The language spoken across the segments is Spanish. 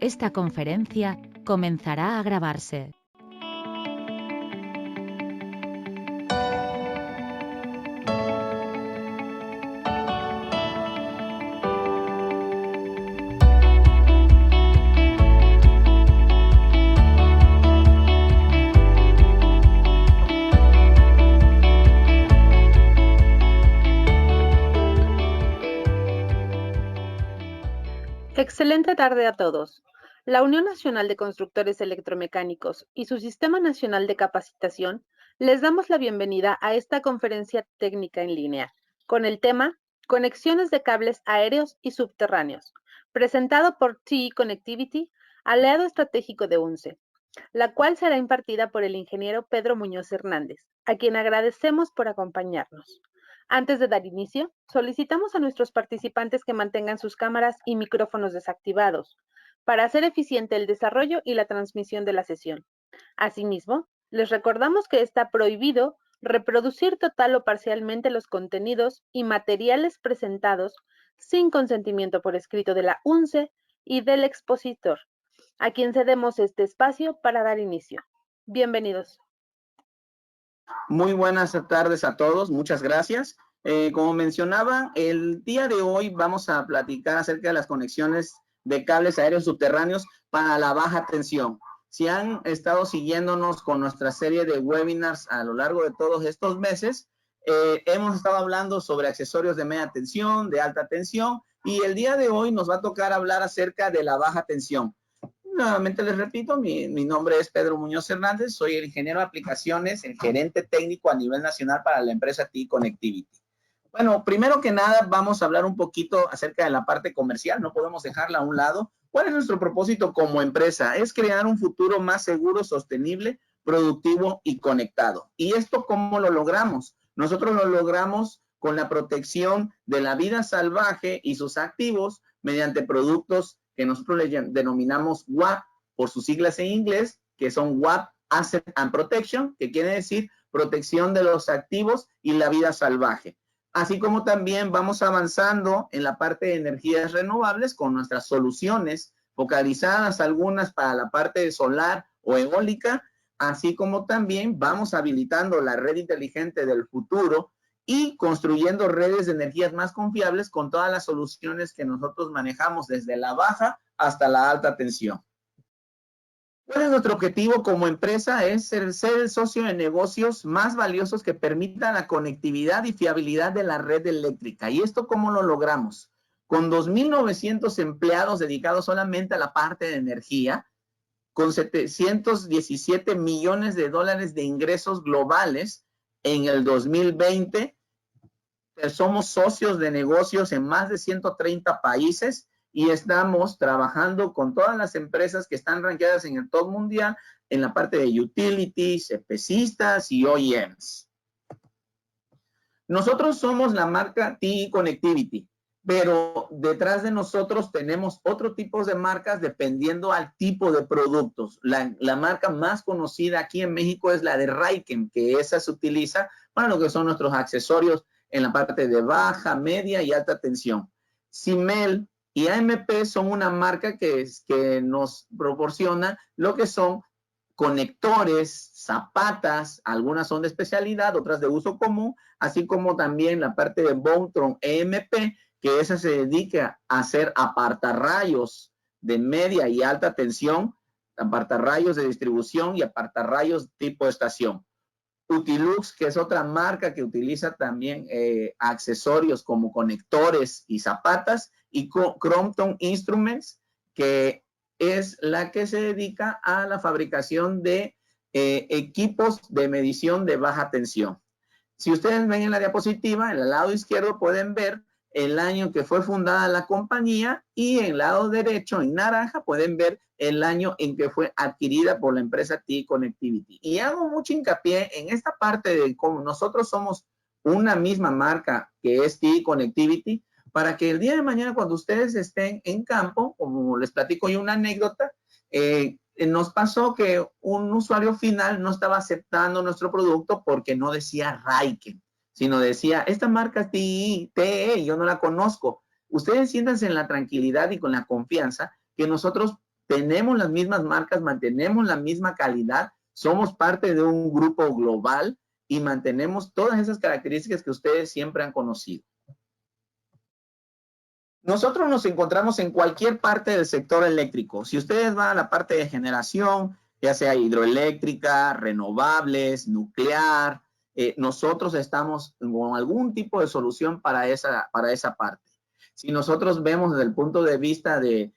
Esta conferencia comenzará a grabarse. Excelente tarde a todos. La Unión Nacional de Constructores Electromecánicos y su Sistema Nacional de Capacitación les damos la bienvenida a esta conferencia técnica en línea con el tema Conexiones de cables aéreos y subterráneos, presentado por TE Connectivity, aliado estratégico de UNCE, la cual será impartida por el ingeniero Pedro Muñoz Hernández, a quien agradecemos por acompañarnos. Antes de dar inicio, solicitamos a nuestros participantes que mantengan sus cámaras y micrófonos desactivados para hacer eficiente el desarrollo y la transmisión de la sesión. Asimismo, les recordamos que está prohibido reproducir total o parcialmente los contenidos y materiales presentados sin consentimiento por escrito de la UNCE y del expositor, a quien cedemos este espacio para dar inicio. Bienvenidos. Muy buenas tardes a todos, muchas gracias. Como mencionaba, el día de hoy vamos a platicar acerca de las conexiones de cables aéreos subterráneos para la baja tensión. Si han estado siguiéndonos con nuestra serie de webinars a lo largo de todos estos meses, hemos estado hablando sobre accesorios de media tensión, de alta tensión, y el día de hoy nos va a tocar hablar acerca de la baja tensión. Nuevamente les repito, mi nombre es Pedro Muñoz Hernández, soy el ingeniero de aplicaciones, el gerente técnico a nivel nacional para la empresa TE Connectivity. Bueno, primero que nada vamos a hablar un poquito acerca de la parte comercial, no podemos dejarla a un lado. ¿Cuál es nuestro propósito como empresa? Es crear un futuro más seguro, sostenible, productivo y conectado. ¿Y esto cómo lo logramos? Nosotros lo logramos con la protección de la vida salvaje y sus activos mediante productos que nosotros le denominamos WAP por sus siglas en inglés, que son WAP Asset and Protection, que quiere decir protección de los activos y la vida salvaje. Así como también vamos avanzando en la parte de energías renovables con nuestras soluciones focalizadas, algunas para la parte de solar o eólica, así como también vamos habilitando la red inteligente del futuro y construyendo redes de energías más confiables con todas las soluciones que nosotros manejamos desde la baja hasta la alta tensión. ¿Cuál es nuestro objetivo como empresa? Es ser el socio de negocios más valiosos que permitan la conectividad y fiabilidad de la red eléctrica. ¿Y esto cómo lo logramos? Con 2,900 empleados dedicados solamente a la parte de energía, con 717 millones de dólares de ingresos globales en el 2020, somos socios de negocios en más de 130 países y estamos trabajando con todas las empresas que están rankeadas en el top mundial en la parte de utilities, EPCistas y OEMs. Nosotros somos la marca TE Connectivity, pero detrás de nosotros tenemos otro tipo de marcas dependiendo al tipo de productos. La marca más conocida aquí en México es la de Raiken, que esa se utiliza para lo que son nuestros accesorios en la parte de baja, media y alta tensión. Simel y AMP son una marca que nos proporciona lo que son conectores, zapatas, algunas son de especialidad, otras de uso común, así como también la parte de Boutron EMP, que esa se dedica a hacer apartarrayos de media y alta tensión, apartarrayos de distribución y apartarrayos tipo estación. Utilux, que es otra marca que utiliza también accesorios como conectores y zapatas, y Crompton Instruments, que es la que se dedica a la fabricación de equipos de medición de baja tensión. Si ustedes ven en la diapositiva, en el lado izquierdo pueden ver el año que fue fundada la compañía y en el lado derecho, en naranja, pueden ver el año en que fue adquirida por la empresa TE Connectivity. Y hago mucho hincapié en esta parte de cómo nosotros somos una misma marca que es TE Connectivity, para que el día de mañana cuando ustedes estén en campo, como les platico yo una anécdota, nos pasó que un usuario final no estaba aceptando nuestro producto porque no decía Raiken, sino decía, esta marca TE, yo no la conozco. Ustedes siéntanse en la tranquilidad y con la confianza que nosotros tenemos las mismas marcas, mantenemos la misma calidad, somos parte de un grupo global y mantenemos todas esas características que ustedes siempre han conocido. Nosotros nos encontramos en cualquier parte del sector eléctrico. Si ustedes van a la parte de generación, ya sea hidroeléctrica, renovables, nuclear, nosotros estamos con algún tipo de solución para esa parte. Si nosotros vemos desde el punto de vista de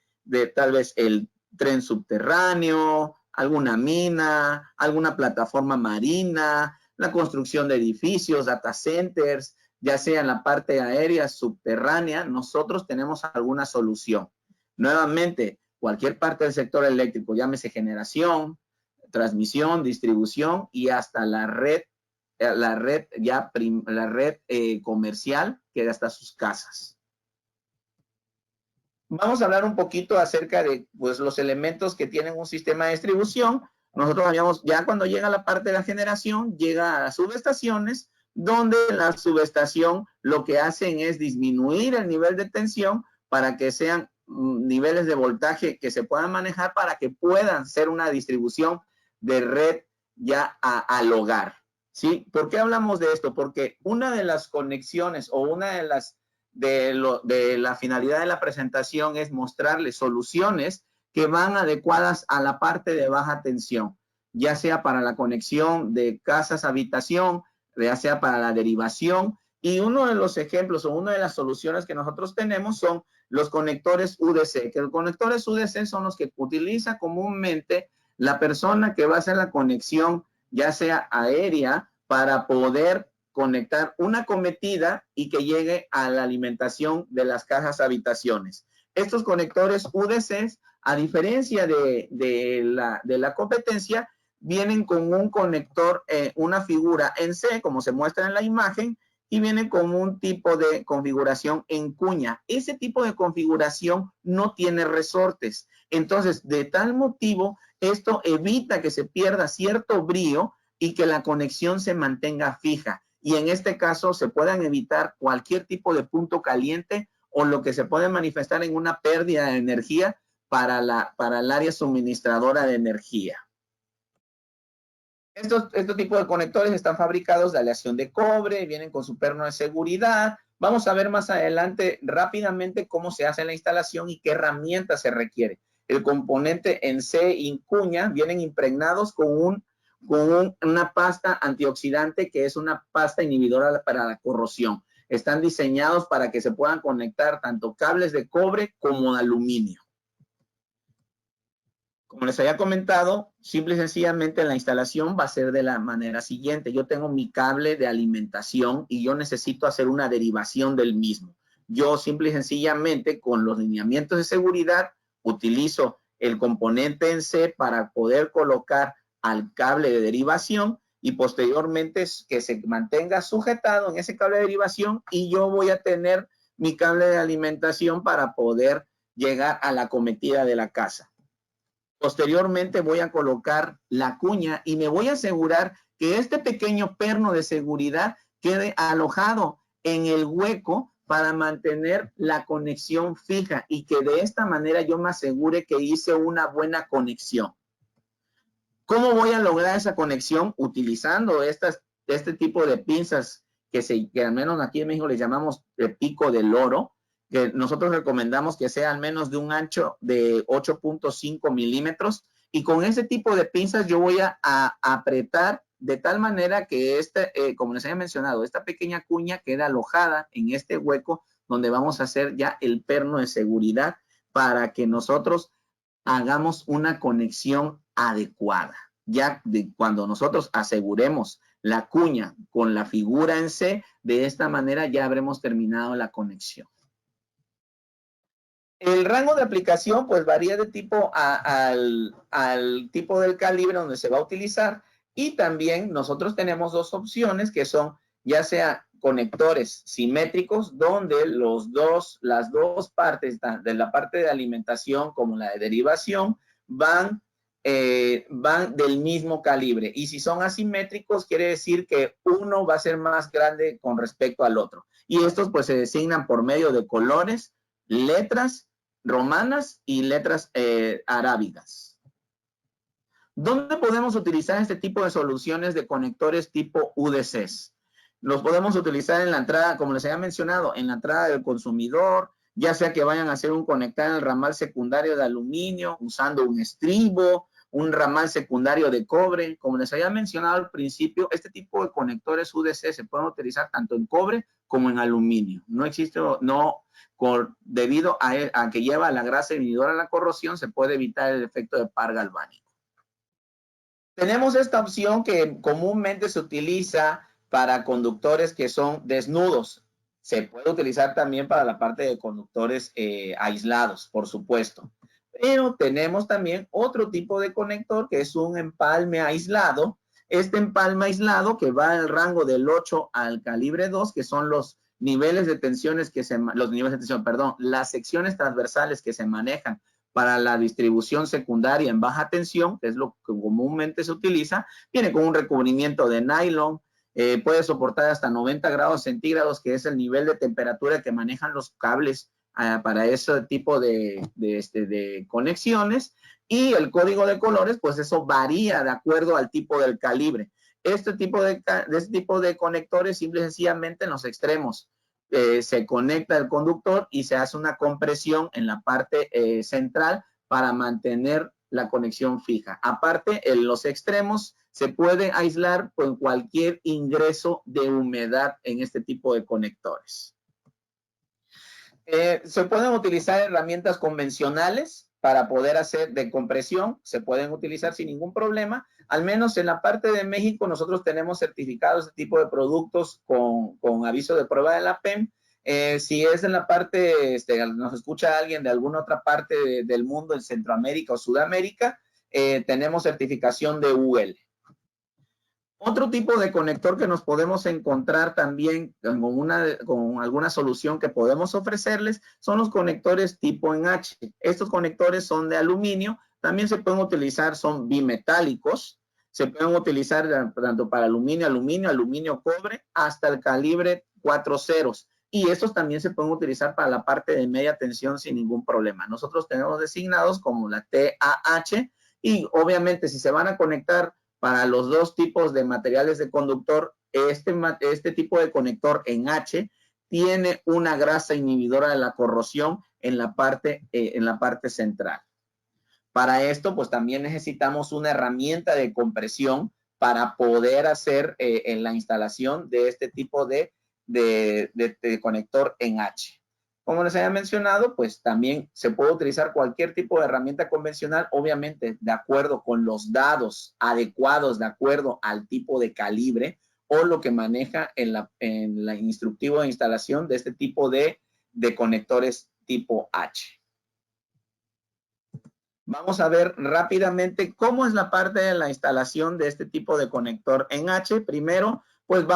tal vez el tren subterráneo, alguna mina, alguna plataforma marina, la construcción de edificios, data centers, ya sea en la parte aérea, subterránea, nosotros tenemos alguna solución. Nuevamente, cualquier parte del sector eléctrico, llámese generación, transmisión, distribución y hasta la red comercial que hasta sus casas. Vamos a hablar un poquito acerca de pues, los elementos que tienen un sistema de distribución. Nosotros habíamos, ya cuando llega la parte de la generación, llega a las subestaciones, donde la subestación lo que hacen es disminuir el nivel de tensión para que sean niveles de voltaje que se puedan manejar para que puedan ser una distribución de red ya al hogar. ¿Sí? ¿Por qué hablamos de esto? Porque una de las conexiones o una de las de la finalidad de la presentación es mostrarles soluciones que van adecuadas a la parte de baja tensión, ya sea para la conexión de casas a habitación, ya sea para la derivación. Y uno de los ejemplos o una de las soluciones que nosotros tenemos son los conectores UDC, que los conectores UDC son los que utiliza comúnmente la persona que va a hacer la conexión, ya sea aérea, para poder conectar una cometida y que llegue a la alimentación de las cajas habitaciones. Estos conectores UDC, a diferencia de la competencia, vienen con un conector, una figura en C, como se muestra en la imagen, y vienen con un tipo de configuración en cuña. Ese tipo de configuración no tiene resortes. Entonces, de tal motivo, esto evita que se pierda cierto brío y que la conexión se mantenga fija. Y en este caso se puedan evitar cualquier tipo de punto caliente o lo que se puede manifestar en una pérdida de energía para el área suministradora de energía. Estos tipos de conectores están fabricados de aleación de cobre, vienen con su perno de seguridad. Vamos a ver más adelante rápidamente cómo se hace la instalación y qué herramientas se requiere. El componente en C y cuña vienen impregnados con una pasta antioxidante que es una pasta inhibidora para la corrosión. Están diseñados para que se puedan conectar tanto cables de cobre como de aluminio. Como les había comentado, simple y sencillamente la instalación va a ser de la manera siguiente. Yo tengo mi cable de alimentación y yo necesito hacer una derivación del mismo. Yo simple y sencillamente con los lineamientos de seguridad utilizo el componente en C para poder colocar al cable de derivación y posteriormente que se mantenga sujetado en ese cable de derivación y yo voy a tener mi cable de alimentación para poder llegar a la cometida de la casa. Posteriormente voy a colocar la cuña y me voy a asegurar que este pequeño perno de seguridad quede alojado en el hueco para mantener la conexión fija y que de esta manera yo me asegure que hice una buena conexión. ¿Cómo voy a lograr esa conexión? Utilizando este tipo de pinzas que al menos aquí en México les llamamos de pico de loro, que nosotros recomendamos que sea al menos de un ancho de 8.5 milímetros. Y con ese tipo de pinzas yo voy a apretar de tal manera que como les había mencionado, esta pequeña cuña queda alojada en este hueco donde vamos a hacer ya el perno de seguridad para que nosotros hagamos una conexión adecuada. Ya cuando nosotros aseguremos la cuña con la figura en C, de esta manera ya habremos terminado la conexión. El rango de aplicación pues varía de tipo al tipo del calibre donde se va a utilizar y también nosotros tenemos dos opciones que son ya sea conectores simétricos donde las dos partes de la parte de alimentación como la de derivación van del mismo calibre y si son asimétricos quiere decir que uno va a ser más grande con respecto al otro y estos pues se designan por medio de colores, letras romanas y letras arábigas. ¿Dónde podemos utilizar este tipo de soluciones de conectores tipo UDCs? Los podemos utilizar en la entrada, como les había mencionado, en la entrada del consumidor, ya sea que vayan a hacer un conectar en el ramal secundario de aluminio, usando un estribo, un ramal secundario de cobre. Como les había mencionado al principio, este tipo de conectores UDC se pueden utilizar tanto en cobre como en aluminio. No existe, debido a que lleva la grasa inhibidora a la corrosión, se puede evitar el efecto de par galvánico. Tenemos esta opción que comúnmente se utiliza para conductores que son desnudos. Se puede utilizar también para la parte de conductores aislados, por supuesto. Pero tenemos también otro tipo de conector que es un empalme aislado. Este empalme aislado que va al rango del 8 al calibre 2, que son los niveles de tensiones las secciones transversales que se manejan para la distribución secundaria en baja tensión, que es lo que comúnmente se utiliza. Viene con un recubrimiento de nylon, puede soportar hasta 90 grados centígrados, que es el nivel de temperatura que manejan los cables para ese tipo de conexiones, y el código de colores, pues eso varía de acuerdo al tipo del calibre. Este tipo de conectores, simple y sencillamente en los extremos, se conecta el conductor y se hace una compresión en la parte central para mantener la conexión fija. Aparte, en los extremos se puede aislar con cualquier ingreso de humedad en este tipo de conectores. Se pueden utilizar herramientas convencionales para poder hacer de compresión, se pueden utilizar sin ningún problema. Al menos en la parte de México nosotros tenemos certificados este tipo de productos con aviso de prueba de la PEM. Si es en la parte, nos escucha alguien de alguna otra parte del mundo, en Centroamérica o Sudamérica, tenemos certificación de UL. Otro tipo de conector que nos podemos encontrar también con alguna solución que podemos ofrecerles son los conectores tipo en H. Estos conectores son de aluminio, también se pueden utilizar, son bimetálicos, se pueden utilizar tanto para aluminio, cobre, hasta el calibre 4 ceros. Y estos también se pueden utilizar para la parte de media tensión sin ningún problema. Nosotros tenemos designados como la TAH, y obviamente si se van a conectar para los dos tipos de materiales de conductor, este tipo de conector en H tiene una grasa inhibidora de la corrosión en la parte central. Para esto, pues también necesitamos una herramienta de compresión para poder hacer en la instalación de este tipo de conector en H. Como les había mencionado, pues también se puede utilizar cualquier tipo de herramienta convencional, obviamente de acuerdo con los dados adecuados, de acuerdo al tipo de calibre o lo que maneja en la instructivo de instalación de este tipo de conectores tipo H. Vamos a ver rápidamente cómo es la parte de la instalación de este tipo de conector en H. Primero, pues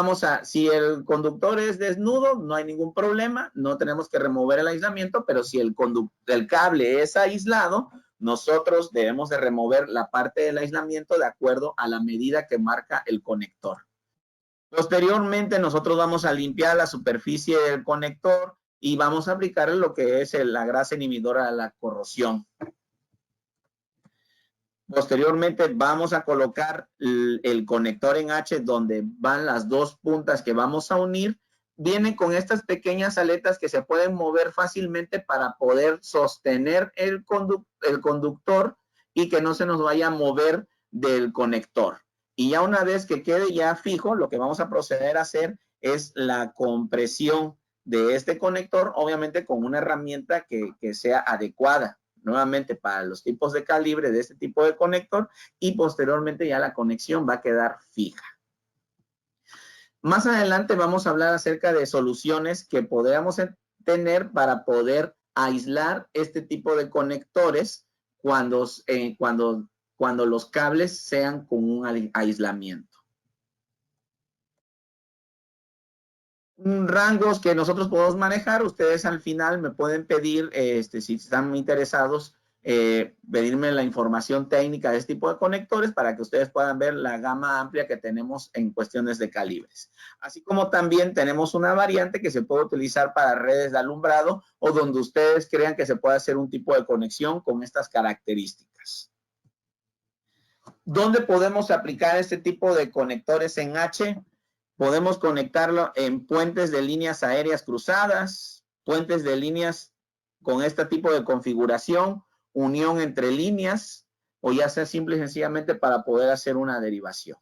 si el conductor es desnudo, no hay ningún problema, no tenemos que remover el aislamiento, pero si el cable es aislado, nosotros debemos de remover la parte del aislamiento de acuerdo a la medida que marca el conector. Posteriormente, nosotros vamos a limpiar la superficie del conector y vamos a aplicar lo que es la grasa inhibidora de la corrosión. Posteriormente vamos a colocar el conector en H donde van las dos puntas que vamos a unir. Vienen con estas pequeñas aletas que se pueden mover fácilmente para poder sostener el conductor y que no se nos vaya a mover del conector. Y ya una vez que quede ya fijo, lo que vamos a proceder a hacer es la compresión de este conector, obviamente con una herramienta que sea adecuada, nuevamente para los tipos de calibre de este tipo de conector, y posteriormente ya la conexión va a quedar fija. Más adelante vamos a hablar acerca de soluciones que podríamos tener para poder aislar este tipo de conectores cuando los cables sean con un aislamiento. Rangos que nosotros podemos manejar, ustedes al final me pueden pedir, si están interesados, pedirme la información técnica de este tipo de conectores para que ustedes puedan ver la gama amplia que tenemos en cuestiones de calibres. Así como también tenemos una variante que se puede utilizar para redes de alumbrado o donde ustedes crean que se puede hacer un tipo de conexión con estas características. ¿Dónde podemos aplicar este tipo de conectores en H? Podemos conectarlo en puentes de líneas aéreas cruzadas, puentes de líneas con este tipo de configuración, unión entre líneas, o ya sea simple y sencillamente para poder hacer una derivación.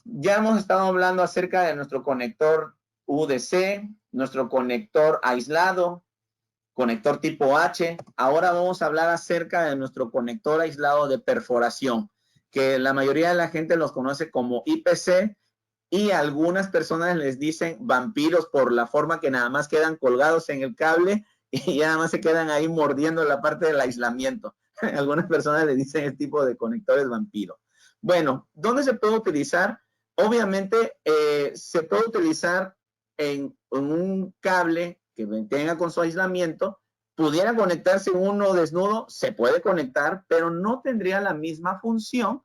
Ya hemos estado hablando acerca de nuestro conector UDC, nuestro conector aislado, conector tipo H. Ahora vamos a hablar acerca de nuestro conector aislado de perforación, que la mayoría de la gente los conoce como IPC y algunas personas les dicen vampiros por la forma que nada más quedan colgados en el cable y nada más se quedan ahí mordiendo la parte del aislamiento. Algunas personas le dicen este tipo de conectores vampiro. Bueno, ¿dónde se puede utilizar? Obviamente se puede utilizar en un cable que tenga con su aislamiento. Pudiera conectarse uno desnudo, se puede conectar, pero no tendría la misma función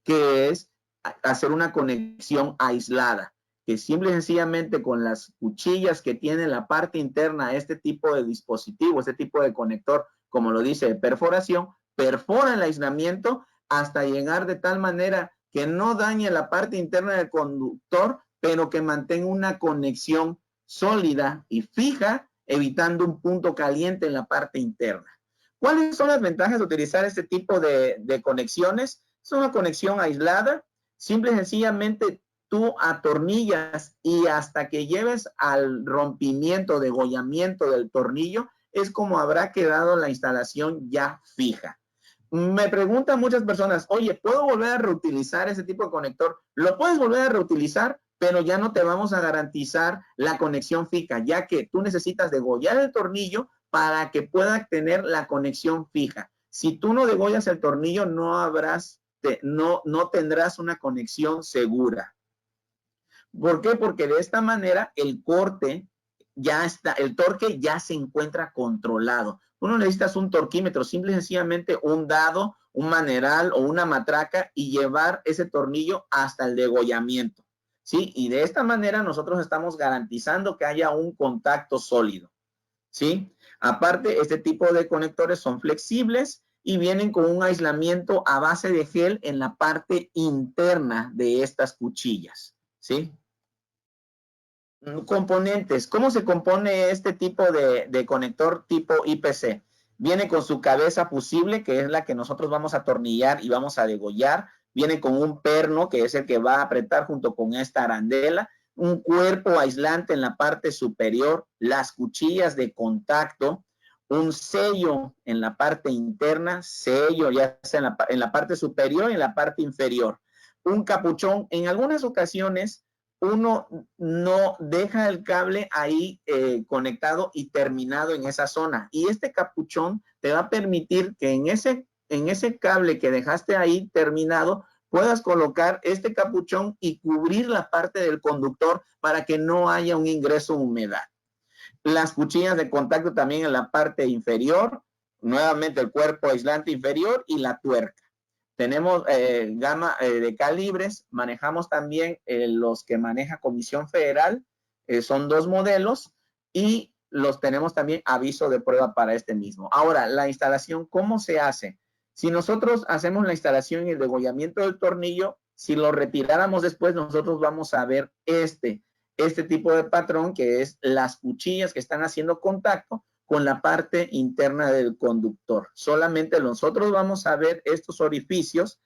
que es hacer una conexión aislada, que simple y sencillamente con las cuchillas que tiene la parte interna este tipo de dispositivo, este tipo de conector, como lo dice, de perforación, perfora el aislamiento hasta llegar de tal manera que no dañe la parte interna del conductor, pero que mantenga una conexión sólida y fija, evitando un punto caliente en la parte interna. ¿Cuáles son las ventajas de utilizar este tipo de conexiones? Es una conexión aislada, simple y sencillamente tú atornillas y hasta que lleves al rompimiento, degollamiento del tornillo, es como habrá quedado la instalación ya fija. Me preguntan muchas personas, oye, ¿puedo volver a reutilizar ese tipo de conector? Lo puedes volver a reutilizar, pero ya no te vamos a garantizar la conexión fija, ya que tú necesitas degollar el tornillo para que pueda tener la conexión fija. Si tú no degollas el tornillo, no tendrás una conexión segura. ¿Por qué? Porque de esta manera el corte ya está, el torque ya se encuentra controlado. Tú no necesitas un torquímetro, simple y sencillamente un dado, un maneral o una matraca y llevar ese tornillo hasta el degollamiento, ¿sí? Y de esta manera nosotros estamos garantizando que haya un contacto sólido, ¿sí? Aparte, este tipo de conectores son flexibles y vienen con un aislamiento a base de gel en la parte interna de estas cuchillas, ¿sí? Componentes. ¿Cómo se compone este tipo de conector tipo IPC? Viene con su cabeza fusible, que es la que nosotros vamos a atornillar y vamos a degollar. Viene con un perno, que es el que va a apretar junto con esta arandela. Un cuerpo aislante en la parte superior, las cuchillas de contacto, un sello en la parte interna, sello ya sea en la parte superior y en la parte inferior. Un capuchón. En algunas ocasiones uno no deja el cable ahí conectado y terminado en esa zona. Y este capuchón te va a permitir que en ese cable que dejaste ahí terminado, puedas colocar este capuchón y cubrir la parte del conductor para que no haya un ingreso de humedad. Las cuchillas de contacto también en la parte inferior, nuevamente el cuerpo aislante inferior y la tuerca. Tenemos gama de calibres, manejamos también los que maneja Comisión Federal, son 2 modelos y los tenemos también aviso de prueba para este mismo. Ahora, la instalación, ¿cómo se hace? Si nosotros hacemos la instalación y el degollamiento del tornillo, si lo retiráramos después, nosotros vamos a ver este tipo de patrón, que es las cuchillas que están haciendo contacto con la parte interna del conductor. Solamente nosotros vamos a ver estos orificios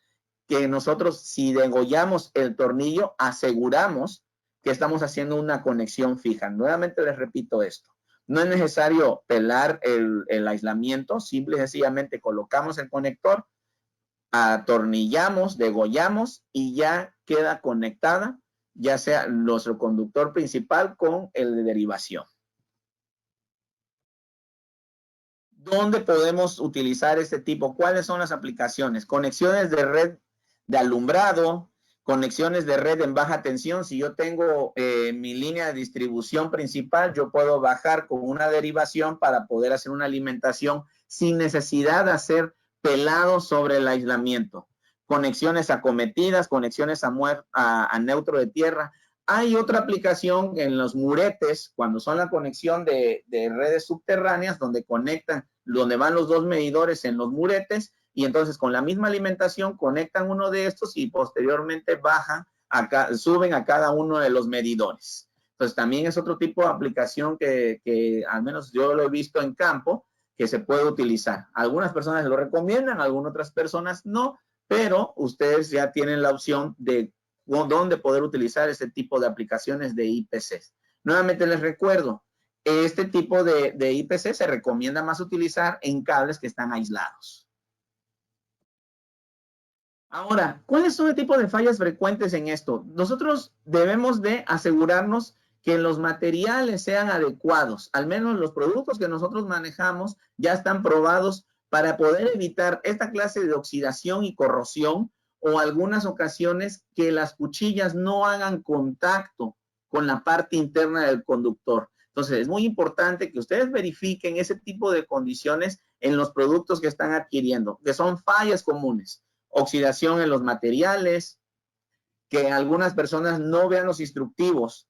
que nosotros, si degollamos el tornillo, aseguramos que estamos haciendo una conexión fija. Nuevamente les repito esto. No es necesario pelar el aislamiento, simple y sencillamente colocamos el conector, atornillamos, degollamos y ya queda conectada, ya sea nuestro conductor principal con el de derivación. ¿Dónde podemos utilizar este tipo? ¿Cuáles son las aplicaciones? Conexiones de red de alumbrado, Conexiones de red en baja tensión. Si yo tengo mi línea de distribución principal, yo puedo bajar con una derivación para poder hacer una alimentación sin necesidad de hacer pelado sobre el aislamiento. Conexiones acometidas, conexiones a neutro de tierra. Hay otra aplicación en los muretes, cuando son la conexión de redes subterráneas, donde conectan, donde van los dos medidores en los muretes, y entonces con la misma alimentación conectan uno de estos y posteriormente suben a cada uno de los medidores. Entonces también es otro tipo de aplicación que al menos yo lo he visto en campo, que se puede utilizar. Algunas personas lo recomiendan, algunas otras personas no, pero ustedes ya tienen la opción de dónde poder utilizar este tipo de aplicaciones de IPCs. Nuevamente les recuerdo, este tipo de IPC se recomienda más utilizar en cables que están aislados. Ahora, ¿cuáles son el tipo de fallas frecuentes en esto? Nosotros debemos de asegurarnos que los materiales sean adecuados. Al menos los productos que nosotros manejamos ya están probados para poder evitar esta clase de oxidación y corrosión, o algunas ocasiones que las cuchillas no hagan contacto con la parte interna del conductor. Entonces, es muy importante que ustedes verifiquen ese tipo de condiciones en los productos que están adquiriendo, que son fallas comunes. Oxidación en los materiales, que algunas personas no vean los instructivos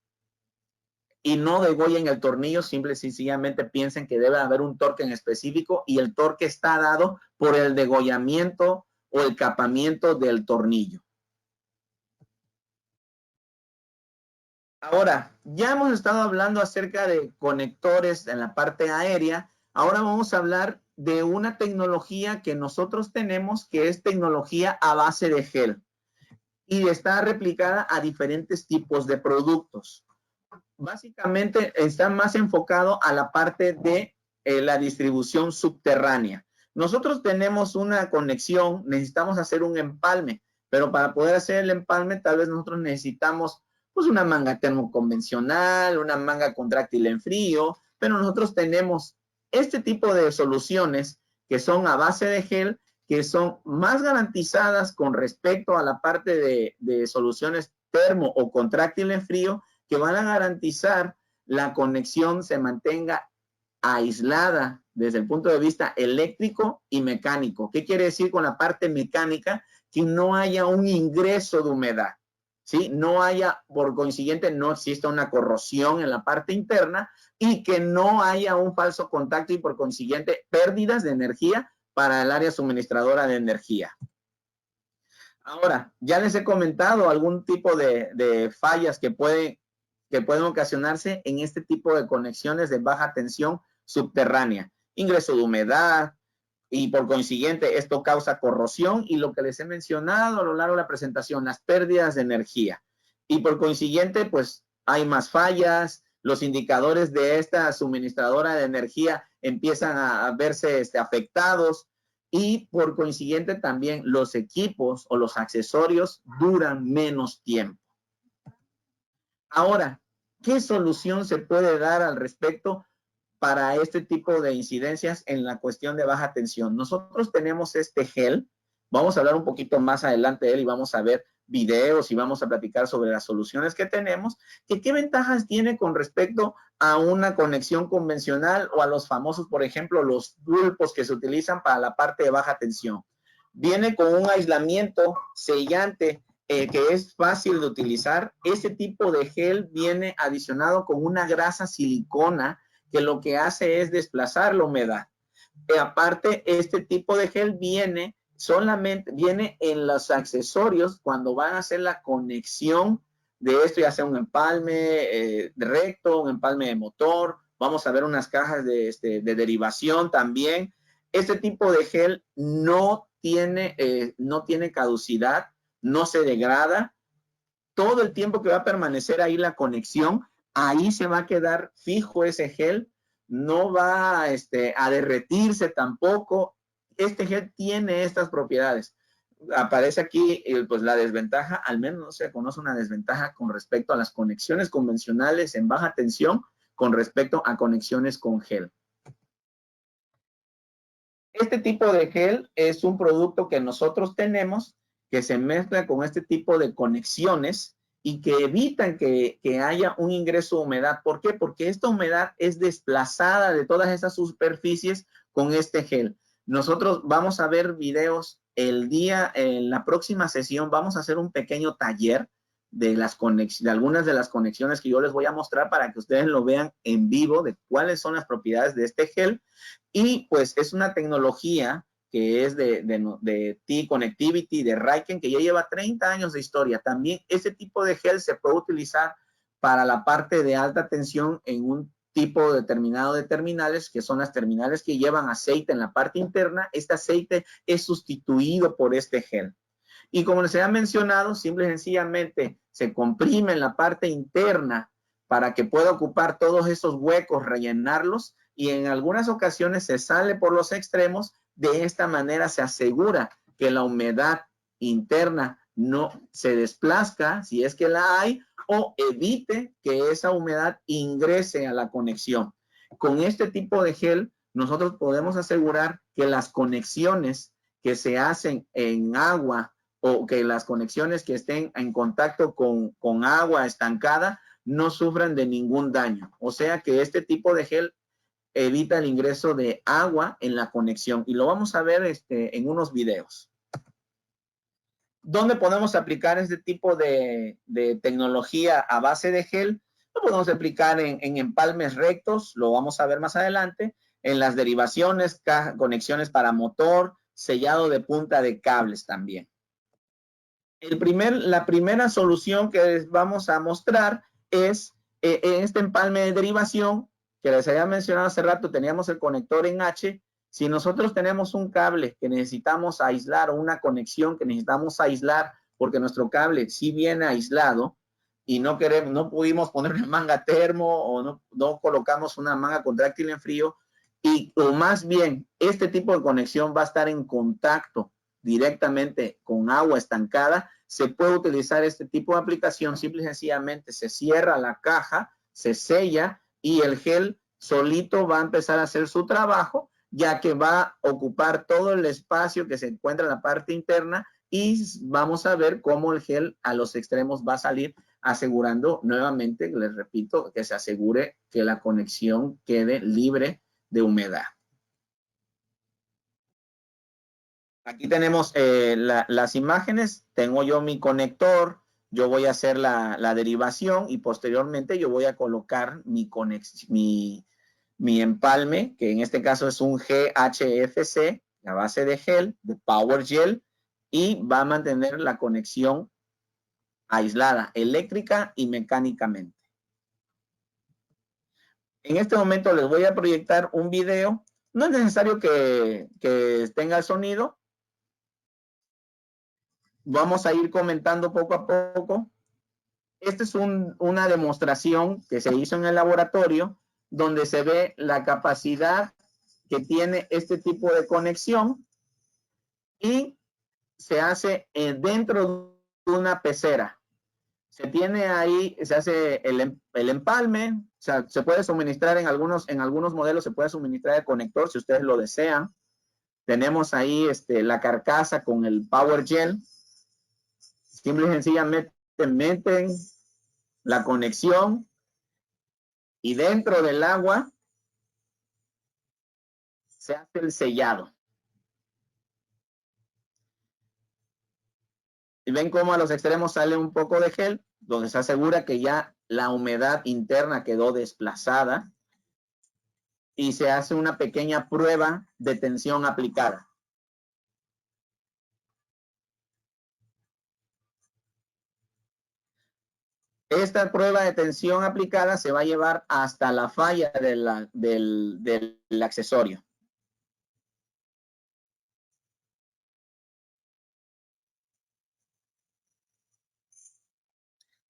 y no degollen el tornillo, simple y sencillamente piensen que debe haber un torque en específico y el torque está dado por el degollamiento o el capamiento del tornillo. Ahora, ya hemos estado hablando acerca de conectores en la parte aérea. Ahora vamos a hablar de una tecnología que nosotros tenemos, que es tecnología a base de gel y está replicada a diferentes tipos de productos. Básicamente está más enfocado a la parte de la distribución subterránea. Nosotros tenemos una conexión, necesitamos hacer un empalme, pero para poder hacer el empalme tal vez nosotros necesitamos pues una manga termoconvencional, una manga contráctil en frío, pero nosotros tenemos este tipo de soluciones que son a base de gel, que son más garantizadas con respecto a la parte de soluciones termo o contráctil en frío, que van a garantizar la conexión se mantenga aislada desde el punto de vista eléctrico y mecánico. ¿Qué quiere decir con la parte mecánica? Que no haya un ingreso de humedad, ¿sí? No haya, por consiguiente, no exista una corrosión en la parte interna y que no haya un falso contacto y por consiguiente pérdidas de energía para el área suministradora de energía. Ahora, ya les he comentado algún tipo de fallas que pueden ocasionarse en este tipo de conexiones de baja tensión subterránea. Ingreso de humedad y por consiguiente esto causa corrosión y lo que les he mencionado a lo largo de la presentación, las pérdidas de energía. Y por consiguiente, pues hay más fallas, los indicadores de esta suministradora de energía empiezan a verse afectados y por consiguiente también los equipos o los accesorios duran menos tiempo. Ahora, ¿qué solución se puede dar al respecto para este tipo de incidencias en la cuestión de baja tensión? Nosotros tenemos este gel, vamos a hablar un poquito más adelante de él y vamos a ver videos y vamos a platicar sobre las soluciones que tenemos, que qué ventajas tiene con respecto a una conexión convencional o a los famosos, por ejemplo, los pulpos que se utilizan para la parte de baja tensión. Viene con un aislamiento sellante que es fácil de utilizar. Este tipo de gel viene adicionado con una grasa silicona que lo que hace es desplazar la humedad. Aparte, este tipo de gel viene en los accesorios cuando van a hacer la conexión de esto, ya sea un empalme recto, un empalme de motor. Vamos a ver unas cajas de derivación también. Este tipo de gel no tiene caducidad, no se degrada. Todo el tiempo que va a permanecer ahí la conexión, ahí se va a quedar fijo ese gel, no va a derretirse tampoco. Este gel tiene estas propiedades. Aparece aquí pues la desventaja, al menos no se conoce una desventaja con respecto a las conexiones convencionales en baja tensión con respecto a conexiones con gel. Este tipo de gel es un producto que nosotros tenemos que se mezcla con este tipo de conexiones y que evitan que haya un ingreso de humedad. ¿Por qué? Porque esta humedad es desplazada de todas esas superficies con este gel. Nosotros vamos a ver videos en la próxima sesión, vamos a hacer un pequeño taller de algunas de las conexiones que yo les voy a mostrar para que ustedes lo vean en vivo de cuáles son las propiedades de este gel. Y pues es una tecnología que es de T-Connectivity, de Raiken, que ya lleva 30 años de historia. También ese tipo de gel se puede utilizar para la parte de alta tensión en un tipo determinado de terminales, que son las terminales que llevan aceite en la parte interna. Este aceite es sustituido por este gel. Y como les había mencionado, simple y sencillamente se comprime en la parte interna para que pueda ocupar todos esos huecos, rellenarlos, y en algunas ocasiones se sale por los extremos. De esta manera se asegura que la humedad interna no se desplazca, si es que la hay, o evite que esa humedad ingrese a la conexión. Con este tipo de gel, nosotros podemos asegurar que las conexiones que se hacen en agua o que las conexiones que estén en contacto con agua estancada no sufran de ningún daño. O sea que este tipo de gel evita el ingreso de agua en la conexión, y lo vamos a ver en unos videos. ¿Dónde podemos aplicar este tipo de tecnología a base de gel? Lo podemos aplicar en empalmes rectos, lo vamos a ver más adelante, en las derivaciones, conexiones para motor, sellado de punta de cables también. La primera solución que les vamos a mostrar es en este empalme de derivación que les había mencionado hace rato. Teníamos el conector en H. Si nosotros tenemos un cable que necesitamos aislar o una conexión que necesitamos aislar porque nuestro cable sí viene aislado y no pudimos poner una manga termo o no colocamos una manga contráctil en frío, o más bien este tipo de conexión va a estar en contacto directamente con agua estancada, se puede utilizar este tipo de aplicación. Simple y sencillamente se cierra la caja, se sella y el gel solito va a empezar a hacer su trabajo, ya que va a ocupar todo el espacio que se encuentra en la parte interna, y vamos a ver cómo el gel a los extremos va a salir, asegurando nuevamente, les repito, que se asegure que la conexión quede libre de humedad. Aquí tenemos las imágenes. Tengo yo mi conector, yo voy a hacer la derivación y posteriormente yo voy a colocar mi empalme, que en este caso es un GHFC, la base de gel, de Power Gel, y va a mantener la conexión aislada eléctrica y mecánicamente. En este momento les voy a proyectar un video. No es necesario que tenga el sonido. Vamos a ir comentando poco a poco. Esta es una demostración que se hizo en el laboratorio donde se ve la capacidad que tiene este tipo de conexión, y se hace dentro de una pecera. Se tiene ahí, se hace el empalme, o sea, se puede suministrar en algunos modelos, se puede suministrar el conector si ustedes lo desean. Tenemos ahí la carcasa con el Power Gel. Simple y sencillamente meten la conexión y dentro del agua se hace el sellado. Y ven cómo a los extremos sale un poco de gel, donde se asegura que ya la humedad interna quedó desplazada, y se hace una pequeña prueba de tensión aplicada. Esta prueba de tensión aplicada se va a llevar hasta la falla del accesorio.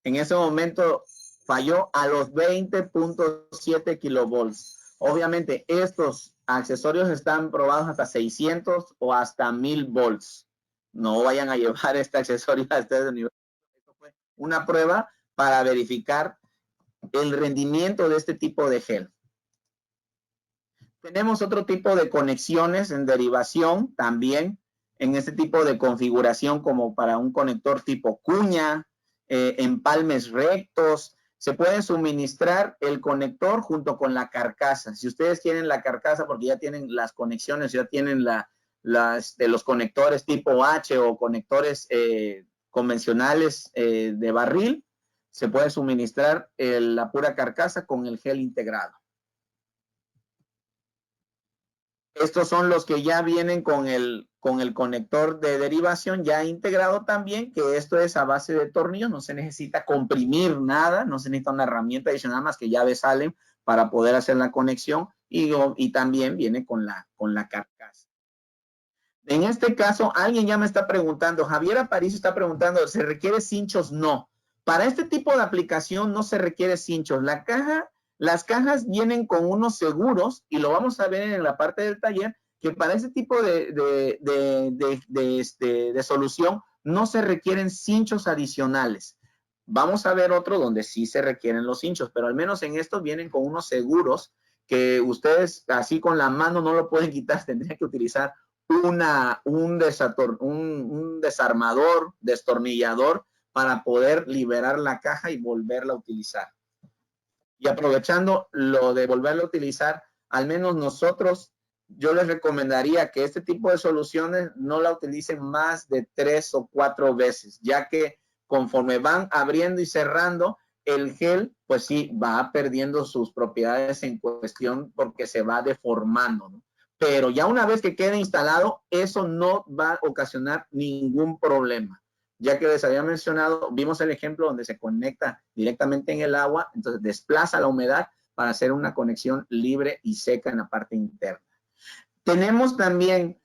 En ese momento falló a los 20.7 kilovolts. Obviamente estos accesorios están probados hasta 600 o hasta 1000 volts. No vayan a llevar este accesorio a este nivel. Esto fue una prueba para verificar el rendimiento de este tipo de gel. Tenemos otro tipo de conexiones en derivación también. en este tipo de configuración como para un conector tipo cuña, empalmes rectos. Se puede suministrar el conector junto con la carcasa. Si ustedes tienen la carcasa porque ya tienen las conexiones, ya tienen los conectores tipo H o conectores convencionales de barril, se puede suministrar la pura carcasa con el gel integrado. Estos son los que ya vienen con el conector de derivación ya integrado también, que esto es a base de tornillos, no se necesita comprimir nada, no se necesita una herramienta adicional más que llaves salen para poder hacer la conexión y también viene con la carcasa. En este caso, alguien ya me está preguntando, Javier Aparicio está preguntando, ¿se requiere cinchos? No. Para este tipo de aplicación no se requiere cinchos. Las cajas vienen con unos seguros, y lo vamos a ver en la parte del taller, que para ese tipo de solución no se requieren cinchos adicionales. Vamos a ver otro donde sí se requieren los cinchos, pero al menos en estos vienen con unos seguros que ustedes así con la mano no lo pueden quitar, tendrían que utilizar un desarmador, destornillador, para poder liberar la caja y volverla a utilizar. Y aprovechando lo de volverlo a utilizar, al menos nosotros, yo les recomendaría que este tipo de soluciones no la utilicen más de 3 o 4 veces, ya que conforme van abriendo y cerrando, el gel, pues sí, va perdiendo sus propiedades en cuestión porque se va deformando, ¿no? Pero ya una vez que quede instalado, eso no va a ocasionar ningún problema. Ya que les había mencionado, vimos el ejemplo donde se conecta directamente en el agua, entonces desplaza la humedad para hacer una conexión libre y seca en la parte interna. Tenemos también,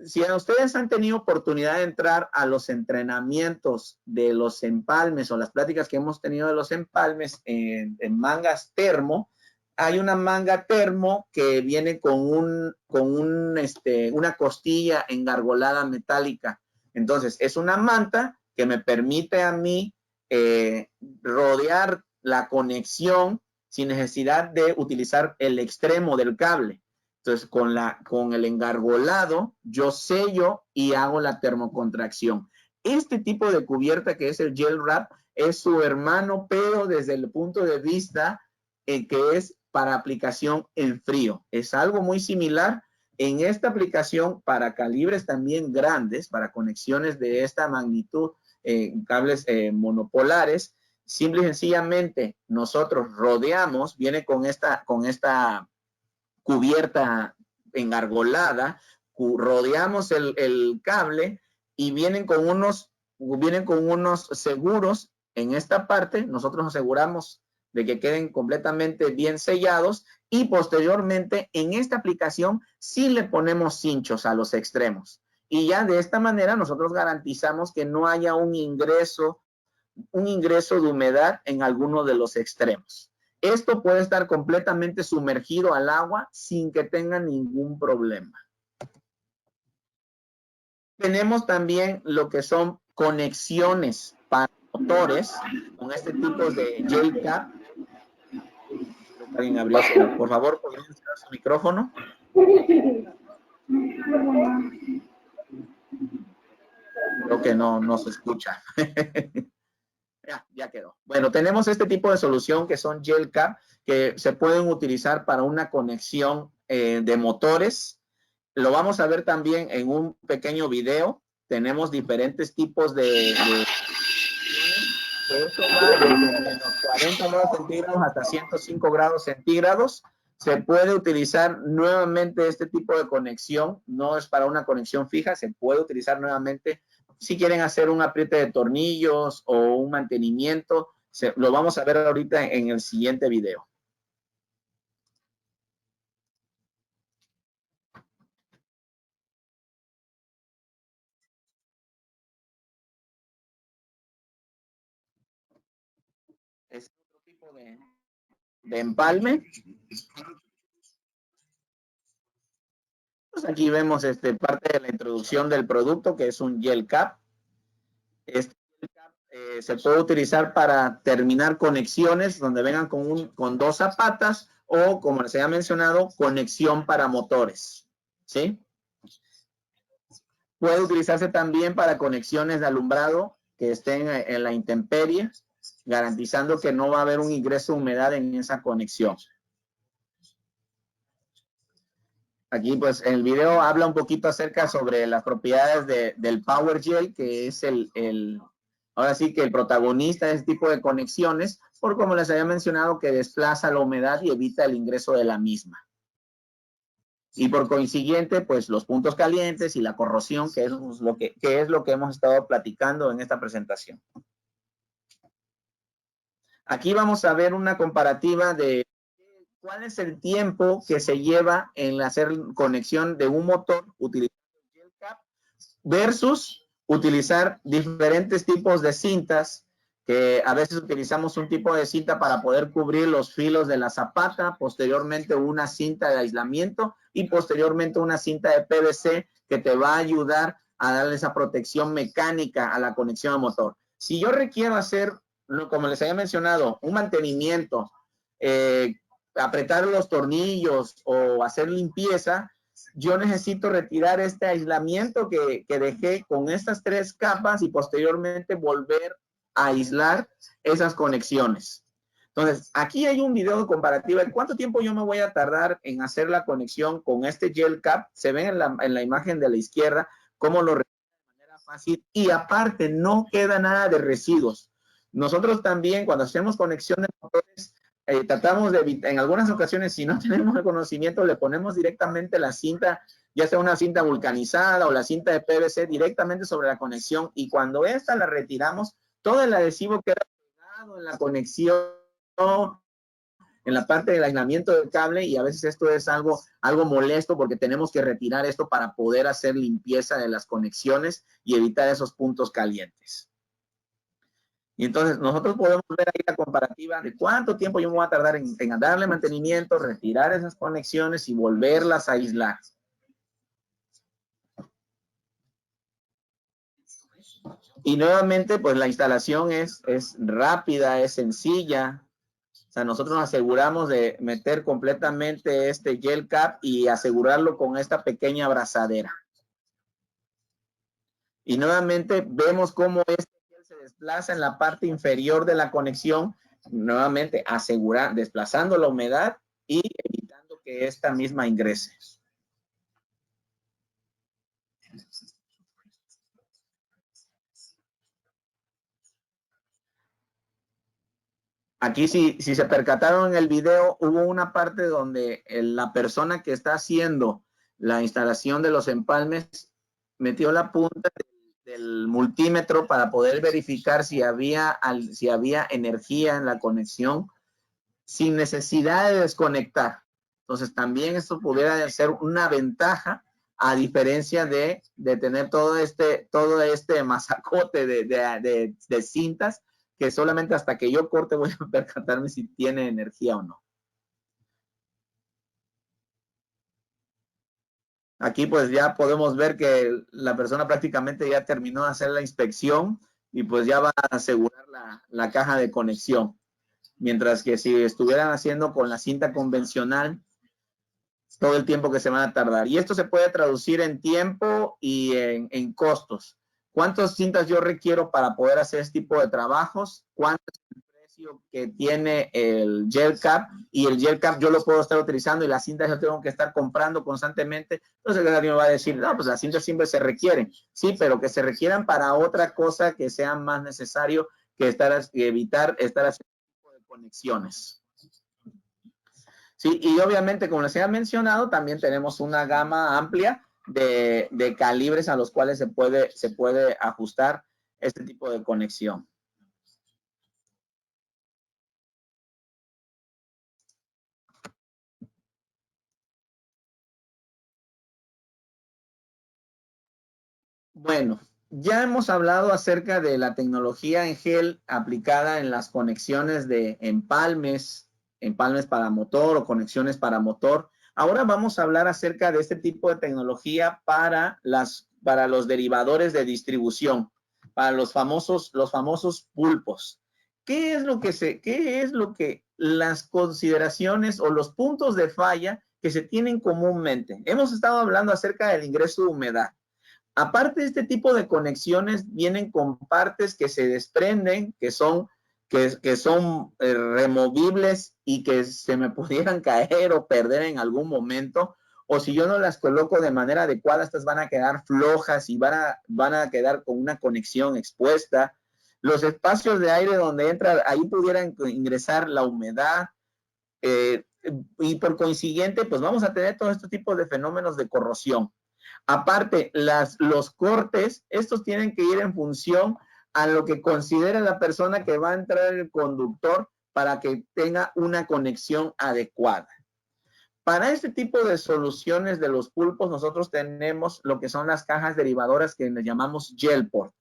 si ustedes han tenido oportunidad de entrar a los entrenamientos de los empalmes o las pláticas que hemos tenido de los empalmes en mangas termo, hay una manga termo que viene con una costilla engargolada metálica. Entonces, es una manta que me permite a mí rodear la conexión sin necesidad de utilizar el extremo del cable. Entonces, con el engargolado, yo sello y hago la termocontracción. Este tipo de cubierta que es el gel wrap es su hermano, pero desde el punto de vista que es para aplicación en frío. Es algo muy similar. En esta aplicación para calibres también grandes, para conexiones de esta magnitud, cables monopolares, simple y sencillamente nosotros rodeamos, viene con esta cubierta engargolada, rodeamos el cable y vienen con unos seguros en esta parte. Nosotros nos aseguramos de que queden completamente bien sellados y posteriormente en esta aplicación sí le ponemos cinchos a los extremos. Y ya de esta manera nosotros garantizamos que no haya un ingreso de humedad en alguno de los extremos. Esto puede estar completamente sumergido al agua sin que tenga ningún problema. Tenemos también lo que son conexiones para motores con este tipo de gel cap. Alguien abrió por favor, ¿podrían cerrar su micrófono? Creo que no se escucha. Ya quedó. Bueno, tenemos este tipo de solución que son gel cap, que se pueden utilizar para una conexión de motores. Lo vamos a ver también en un pequeño video. Tenemos diferentes tipos de esto va desde menos 40 grados centígrados hasta 105 grados centígrados. Se puede utilizar nuevamente este tipo de conexión. No es para una conexión fija, se puede utilizar nuevamente si quieren hacer un apriete de tornillos o un mantenimiento. Lo vamos a ver ahorita en el siguiente video. Es otro tipo de empalme. Pues aquí vemos parte de la introducción del producto, que es un gel cap. Este gel cap se puede utilizar para terminar conexiones donde vengan con 2 zapatas o, como les había mencionado, conexión para motores. ¿Sí? Puede utilizarse también para conexiones de alumbrado que estén en la intemperie, garantizando que no va a haber un ingreso de humedad en esa conexión. Aquí pues el video habla un poquito acerca sobre las propiedades del Power Gel, que es ahora sí que el protagonista de este tipo de conexiones, por como les había mencionado, que desplaza la humedad y evita el ingreso de la misma. Y por consiguiente, pues los puntos calientes y la corrosión, que es lo que hemos estado platicando en esta presentación. Aquí vamos a ver una comparativa de cuál es el tiempo que se lleva en hacer conexión de un motor utilizando el gel cap versus utilizar diferentes tipos de cintas, que a veces utilizamos un tipo de cinta para poder cubrir los filos de la zapata, posteriormente una cinta de aislamiento y posteriormente una cinta de PVC que te va a ayudar a darle esa protección mecánica a la conexión al motor. Si yo requiero hacer, como les había mencionado, un mantenimiento, apretar los tornillos o hacer limpieza, yo necesito retirar este aislamiento que dejé con estas 3 capas y posteriormente volver a aislar esas conexiones. Entonces, aquí hay un video de comparativa de cuánto tiempo yo me voy a tardar en hacer la conexión con este gel cap. Se ven en la imagen de la izquierda cómo lo retira de manera fácil y aparte no queda nada de residuos. Nosotros también cuando hacemos conexión de motores, tratamos de evitar, en algunas ocasiones, si no tenemos el conocimiento, le ponemos directamente la cinta, ya sea una cinta vulcanizada o la cinta de PVC directamente sobre la conexión, y cuando esta la retiramos, todo el adhesivo queda pegado en la conexión, en la parte del aislamiento del cable, y a veces esto es algo molesto porque tenemos que retirar esto para poder hacer limpieza de las conexiones y evitar esos puntos calientes. Y entonces nosotros podemos ver ahí la comparativa de cuánto tiempo yo me voy a tardar en darle mantenimiento, retirar esas conexiones y volverlas a aislar. Y nuevamente, pues la instalación es rápida, es sencilla. O sea, nosotros nos aseguramos de meter completamente este gel cap y asegurarlo con esta pequeña abrazadera. Y nuevamente vemos cómo este gel se desplaza en la parte inferior de la conexión, nuevamente desplazando la humedad y evitando que esta misma ingrese. Aquí si se percataron en el video, hubo una parte donde la persona que está haciendo la instalación de los empalmes metió la punta del multímetro para poder verificar si había energía en la conexión sin necesidad de desconectar. Entonces también esto pudiera ser una ventaja a diferencia de tener todo este masacote de cintas que solamente hasta que yo corte voy a percatarme si tiene energía o no. Aquí pues ya podemos ver que la persona prácticamente ya terminó de hacer la inspección y pues ya va a asegurar la caja de conexión. Mientras que si estuvieran haciendo con la cinta convencional, todo el tiempo que se van a tardar. Y esto se puede traducir en tiempo y en costos. ¿Cuántas cintas yo requiero para poder hacer este tipo de trabajos? ¿Cuánto es el precio que tiene el gel cap? Y el gel cap yo lo puedo estar utilizando y las cintas yo tengo que estar comprando constantemente. Entonces el me va a decir, no, pues las cintas siempre se requieren. Sí, pero que se requieran para otra cosa que sea más necesario que evitar estar haciendo este tipo de conexiones. Sí, y obviamente, como les había mencionado, también tenemos una gama amplia de calibres a los cuales se puede ajustar este tipo de conexión. Bueno, ya hemos hablado acerca de la tecnología en gel aplicada en las conexiones de empalmes para motor o conexiones para motor. Ahora vamos a hablar acerca de este tipo de tecnología para los derivadores de distribución, para los famosos pulpos. ¿Qué es lo que las consideraciones o los puntos de falla que se tienen comúnmente? Hemos estado hablando acerca del ingreso de humedad. Aparte de este tipo de conexiones, vienen con partes que se desprenden, que son removibles y que se me pudieran caer o perder en algún momento, o si yo no las coloco de manera adecuada, estas van a quedar flojas y van a quedar con una conexión expuesta. Los espacios de aire donde entra, ahí pudieran ingresar la humedad, y por consiguiente, pues vamos a tener todo este tipo de fenómenos de corrosión. Aparte, los cortes, estos tienen que ir en función a lo que considera la persona que va a entrar el conductor para que tenga una conexión adecuada. Para este tipo de soluciones de los pulpos, nosotros tenemos lo que son las cajas derivadoras que le llamamos Gelport.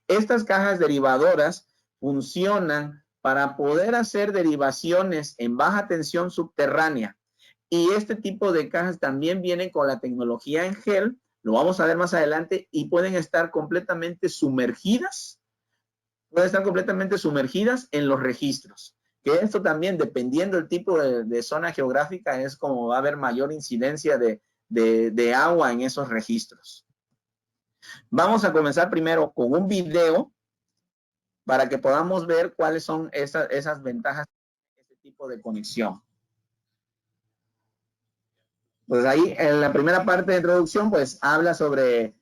Estas cajas derivadoras funcionan para poder hacer derivaciones en baja tensión subterránea. Y este tipo de cajas también vienen con la tecnología en gel, lo vamos a ver más adelante, y pueden estar completamente sumergidas en los registros. Que esto también, dependiendo del tipo de zona geográfica, es como va a haber mayor incidencia de agua en esos registros. Vamos a comenzar primero con un video para que podamos ver cuáles son esas ventajas de este tipo de conexión. Pues ahí, en la primera parte de introducción, pues habla sobre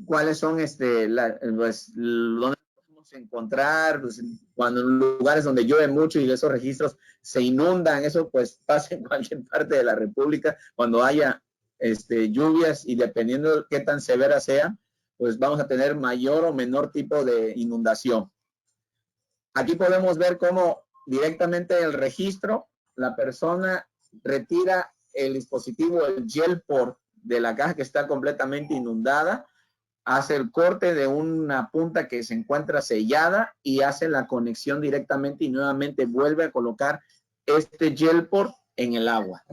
cuáles son dónde podemos encontrar, pues, cuando en lugares donde llueve mucho y esos registros se inundan, eso pues pasa en cualquier parte de la República, cuando haya lluvias y dependiendo de qué tan severa sea, pues vamos a tener mayor o menor tipo de inundación. Aquí podemos ver cómo directamente el registro, la persona retira el dispositivo, el Gelport, de la caja que está completamente inundada, hace el corte de una punta que se encuentra sellada y hace la conexión directamente y nuevamente vuelve a colocar este Gelport en el agua.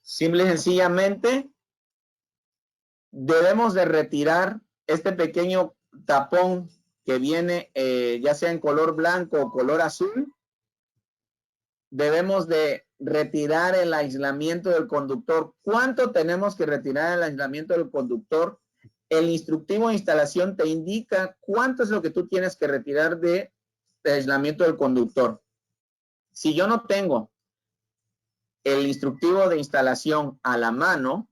Simple y sencillamente, debemos de retirar este pequeño tapón que viene ya sea en color blanco o color azul. Debemos de retirar el aislamiento del conductor. ¿Cuánto tenemos que retirar el aislamiento del conductor? El instructivo de instalación te indica cuánto es lo que tú tienes que retirar de aislamiento del conductor. Si yo no tengo el instructivo de instalación a la mano,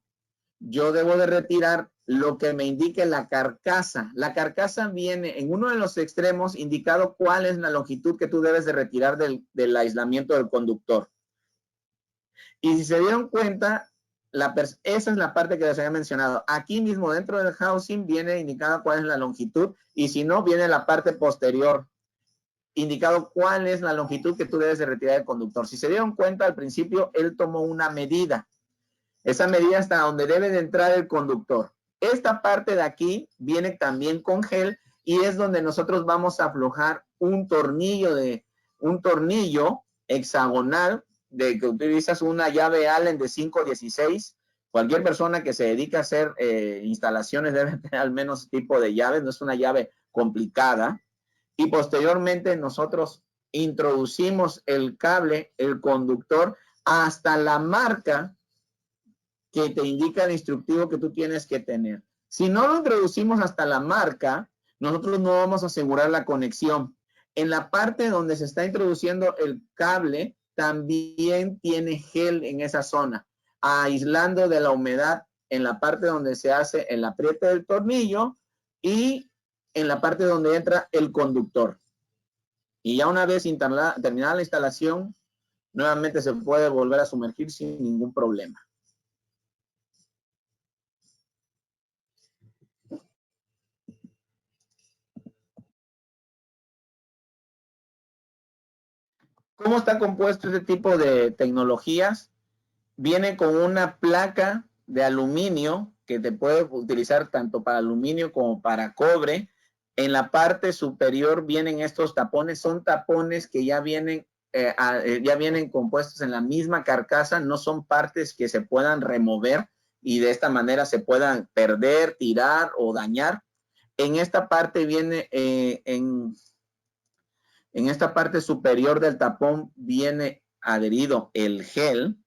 yo debo de retirar lo que me indique la carcasa. La carcasa viene en uno de los extremos indicado cuál es la longitud que tú debes de retirar del aislamiento del conductor. Y si se dieron cuenta, esa es la parte que les había mencionado. Aquí mismo dentro del housing viene indicado cuál es la longitud y si no, viene la parte posterior indicado cuál es la longitud que tú debes de retirar del conductor. Si se dieron cuenta, al principio él tomó una medida. Esa medida hasta donde debe de entrar el conductor. Esta parte de aquí viene también con gel y es donde nosotros vamos a aflojar un tornillo hexagonal de que utilizas una llave Allen de 516. Cualquier persona que se dedica a hacer instalaciones debe tener al menos tipo de llaves, no es una llave complicada. Y posteriormente nosotros introducimos el cable, el conductor, hasta la marca que te indica el instructivo que tú tienes que tener. Si no lo introducimos hasta la marca, nosotros no vamos a asegurar la conexión. En la parte donde se está introduciendo el cable, también tiene gel en esa zona, aislando de la humedad en la parte donde se hace el apriete del tornillo y en la parte donde entra el conductor. Y ya una vez terminada la instalación, nuevamente se puede volver a sumergir sin ningún problema. ¿Cómo está compuesto este tipo de tecnologías? Viene con una placa de aluminio que te puede utilizar tanto para aluminio como para cobre. En la parte superior vienen estos tapones, son tapones que ya vienen compuestos en la misma carcasa, no son partes que se puedan remover y de esta manera se puedan perder, tirar o dañar. En esta parte viene, en esta parte superior del tapón viene adherido el gel.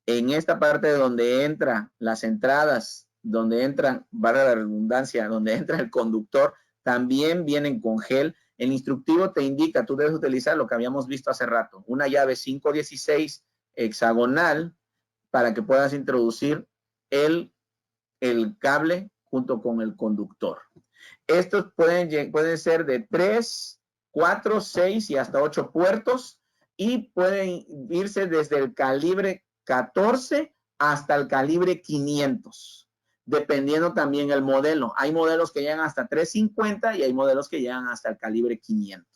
En esta parte donde entran las entradas, donde entran, valga la redundancia, donde entra el conductor, también vienen con gel. El instructivo te indica, tú debes utilizar lo que habíamos visto hace rato, una llave 516 hexagonal para que puedas introducir el cable junto con el conductor. Estos pueden ser de 3, 4, 6 y hasta 8 puertos y pueden irse desde el calibre 14 hasta el calibre 500, dependiendo también el modelo. Hay modelos que llegan hasta 350 y hay modelos que llegan hasta el calibre 500.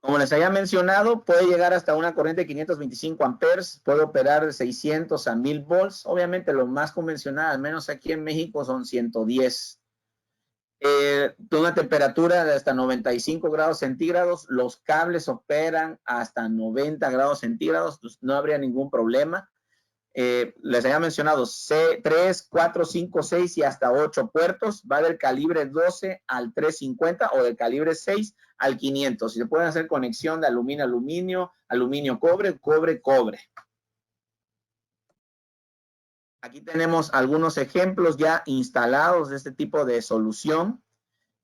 Como les había mencionado, puede llegar hasta una corriente de 525 amperes, puede operar de 600 a 1000 volts. Obviamente lo más convencional, al menos aquí en México, son 110. Una temperatura de hasta 95 grados centígrados, los cables operan hasta 90 grados centígrados, pues no habría ningún problema. Les había mencionado 3, 4, 5, 6 y hasta 8 puertos, va del calibre 12 al 350 o del calibre 6 al 500. Y se pueden hacer conexión de aluminio, aluminio, aluminio, cobre, cobre, cobre. Aquí tenemos algunos ejemplos ya instalados de este tipo de solución.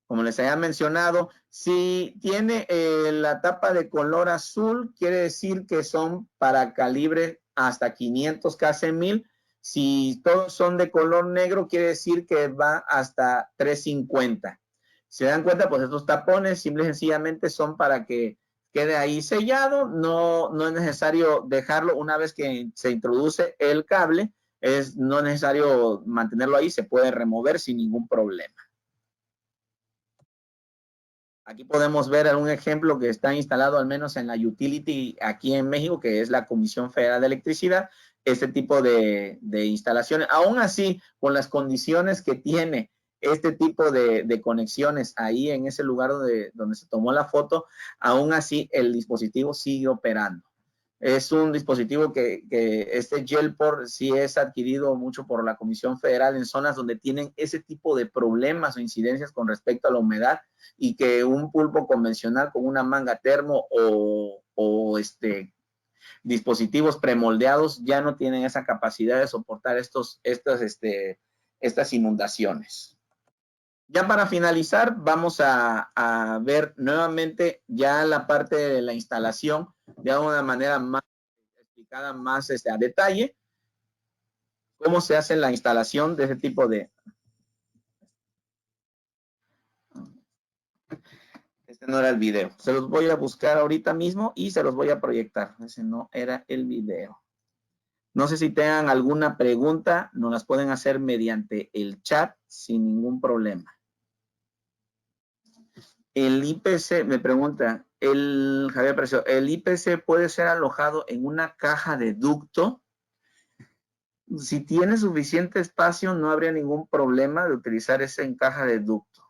Como les había mencionado, si tiene la tapa de color azul, quiere decir que son para calibre hasta 500 KC1000. Si todos son de color negro, quiere decir que va hasta 350. Si se dan cuenta, pues estos tapones simple y sencillamente son para que quede ahí sellado. No es necesario dejarlo una vez que se introduce el cable. No es necesario mantenerlo ahí, se puede remover sin ningún problema. Aquí podemos ver un ejemplo que está instalado al menos en la utility aquí en México, que es la Comisión Federal de Electricidad, este tipo de instalaciones. Aún así, con las condiciones que tiene este tipo de conexiones ahí en ese lugar donde se tomó la foto, aún así el dispositivo sigue operando. Es un dispositivo que este GelPort sí es adquirido mucho por la Comisión Federal en zonas donde tienen ese tipo de problemas o incidencias con respecto a la humedad y que un pulpo convencional con una manga termo o dispositivos premoldeados ya no tienen esa capacidad de soportar estas inundaciones. Ya para finalizar, vamos a ver nuevamente ya la parte de la instalación de una manera más explicada, más a detalle, cómo se hace la instalación de ese tipo de... Este no era el video. Se los voy a buscar ahorita mismo y se los voy a proyectar. Ese no era el video. No sé si tengan alguna pregunta, nos las pueden hacer mediante el chat sin ningún problema. El IPC, me pregunta, Javier Precio, ¿el IPC puede ser alojado en una caja de ducto? Si tiene suficiente espacio, no habría ningún problema de utilizar esa en caja de ducto.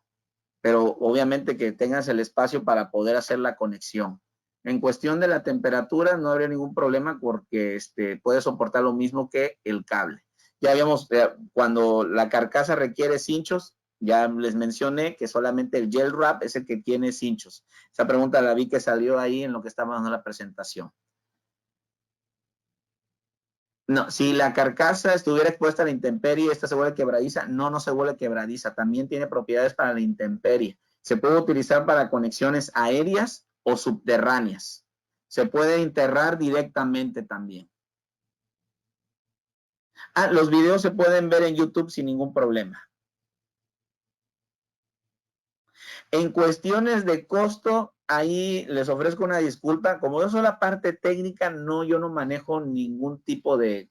Pero obviamente que tengas el espacio para poder hacer la conexión. En cuestión de la temperatura, no habría ningún problema porque puede soportar lo mismo que el cable. Ya habíamos, cuando la carcasa requiere cinchos, ya les mencioné que solamente el gel wrap es el que tiene cinchos. Esa pregunta la vi que salió ahí en lo que estaba dando la presentación. No, si la carcasa estuviera expuesta a la intemperie, esta se vuelve quebradiza. No se vuelve quebradiza. También tiene propiedades para la intemperie. Se puede utilizar para conexiones aéreas o subterráneas. Se puede enterrar directamente también. Los videos se pueden ver en YouTube sin ningún problema. En cuestiones de costo, ahí les ofrezco una disculpa. Como yo soy la parte técnica, yo no manejo ningún tipo de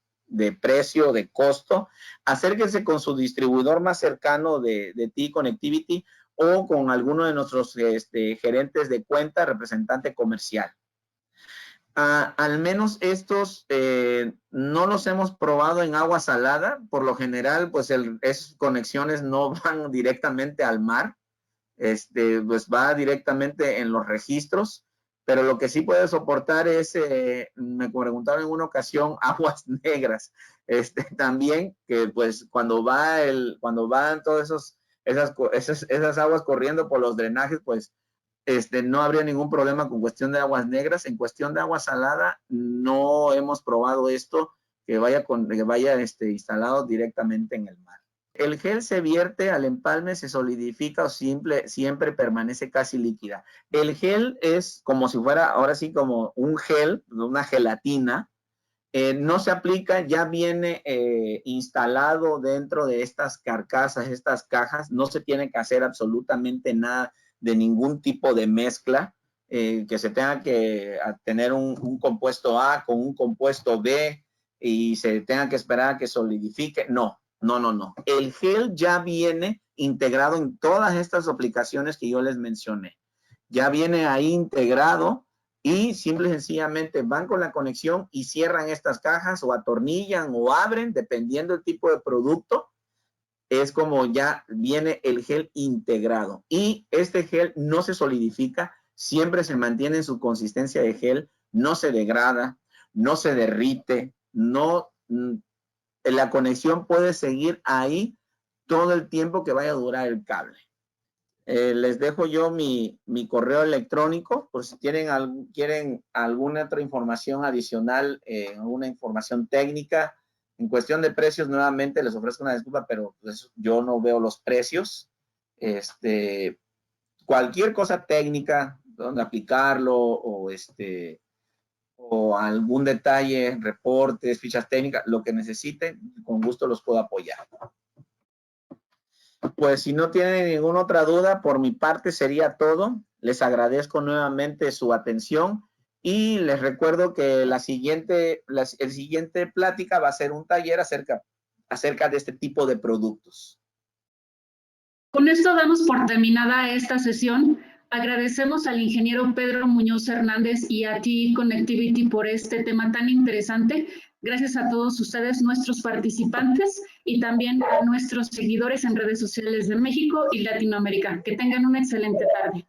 precio, de costo. Acérquense con su distribuidor más cercano de T-Connectivity o con alguno de nuestros gerentes de cuenta, representante comercial. Al menos estos no los hemos probado en agua salada. Por lo general, pues esas conexiones no van directamente al mar. Pues va directamente en los registros, pero lo que sí puede soportar es, me preguntaron en una ocasión, aguas negras. también que pues cuando van todas esas aguas corriendo por los drenajes, pues no habría ningún problema con cuestión de aguas negras. En cuestión de agua salada, no hemos probado esto que vaya instalado directamente en el mar. El gel se vierte al empalme, se solidifica o siempre permanece casi líquida. El gel es como si fuera, ahora sí, como un gel, una gelatina. No se aplica, ya viene instalado dentro de estas carcasas, estas cajas. No se tiene que hacer absolutamente nada de ningún tipo de mezcla, que se tenga que tener un compuesto A con un compuesto B y se tenga que esperar a que solidifique. No. El gel ya viene integrado en todas estas aplicaciones que yo les mencioné. Ya viene ahí integrado y simple y sencillamente van con la conexión y cierran estas cajas o atornillan o abren, dependiendo del tipo de producto. Es como ya viene el gel integrado. Y este gel no se solidifica, siempre se mantiene en su consistencia de gel, no se degrada, no se derrite, la conexión puede seguir ahí todo el tiempo que vaya a durar el cable. Les dejo yo mi correo electrónico por si quieren alguna otra información adicional, alguna información técnica. En cuestión de precios, nuevamente les ofrezco una disculpa, pero pues, yo no veo los precios. Cualquier cosa técnica, donde aplicarlo o algún detalle, reportes, fichas técnicas, lo que necesiten, con gusto los puedo apoyar. Pues si no tienen ninguna otra duda, por mi parte sería todo. Les agradezco nuevamente su atención y les recuerdo que el siguiente plática va a ser un taller acerca de este tipo de productos. Con esto damos por terminada esta sesión. Agradecemos al ingeniero Pedro Muñoz Hernández y a TIE Connectivity por este tema tan interesante. Gracias a todos ustedes, nuestros participantes, y también a nuestros seguidores en redes sociales de México y Latinoamérica. Que tengan una excelente tarde.